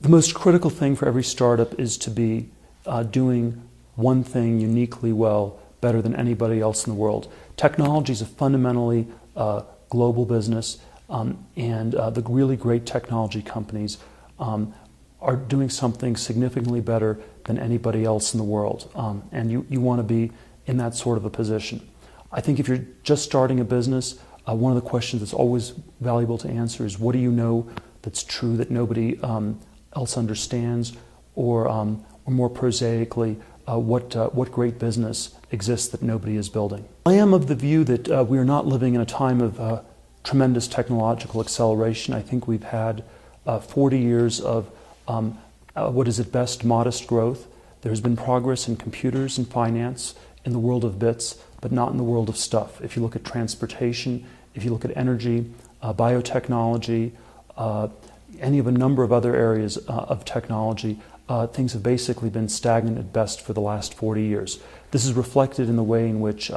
The most critical thing for every startup is to be doing one thing uniquely well, better than anybody else in the world. Technology is a fundamentally global business, and the really great technology companies are doing something significantly better than anybody else in the world. And you want to be in that sort of a position. I think if you're just starting a business, one of the questions that's always valuable to answer is, what do you know that's true that nobody else understands? Or more prosaically, what great business exists that nobody is building? I am of the view that we are not living in a time of tremendous technological acceleration. I think we've had 40 years of what is at best modest growth. There's been progress in computers and finance, in the world of bits, but not in the world of stuff. If you look at transportation, if you look at energy, biotechnology, any of a number of other areas of technology, things have basically been stagnant at best for the last 40 years. This is reflected in the way in which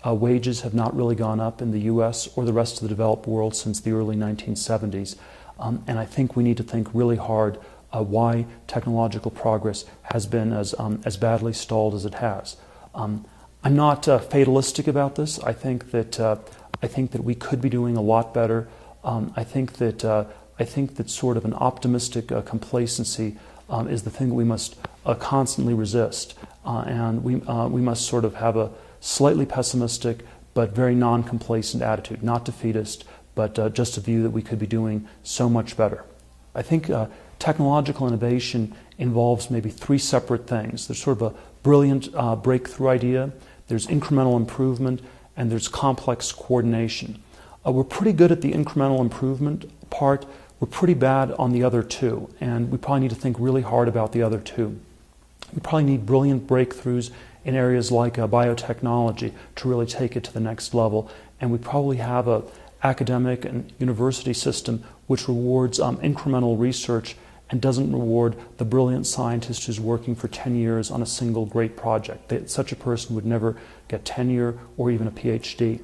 wages have not really gone up in the US or the rest of the developed world since the early 1970s. And I think we need to think really hard why technological progress has been as badly stalled as it has. I'm not fatalistic about this. I think that we could be doing a lot better. I think that sort of an optimistic complacency is the thing that we must constantly resist, and we must sort of have a slightly pessimistic but very non-complacent attitude, not defeatist, but just a view that we could be doing so much better. I think technological innovation involves maybe three separate things. There's sort of a brilliant breakthrough idea, there's incremental improvement, and there's complex coordination. We're pretty good at the incremental improvement part. We're pretty bad on the other two, and we probably need to think really hard about the other two. We probably need brilliant breakthroughs in areas like biotechnology to really take it to the next level, and we probably have an academic and university system which rewards incremental research and doesn't reward the brilliant scientist who's working for 10 years on a single great project. Such a person would never get tenure or even a PhD.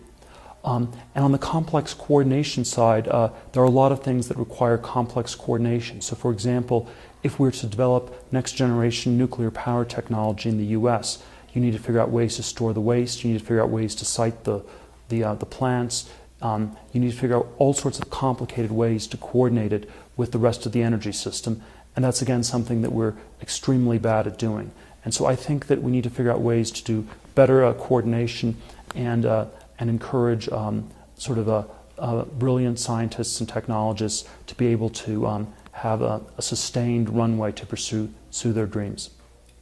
And on the complex coordination side, there are a lot of things that require complex coordination. So for example, if we're to develop next generation nuclear power technology in the US, you need to figure out ways to store the waste, you need to figure out ways to site the plants, you need to figure out all sorts of complicated ways to coordinate it with the rest of the energy system, and that's again something that we're extremely bad at doing. And so I think that we need to figure out ways to do better coordination and encourage sort of brilliant scientists and technologists to be able to have a sustained runway to pursue their dreams.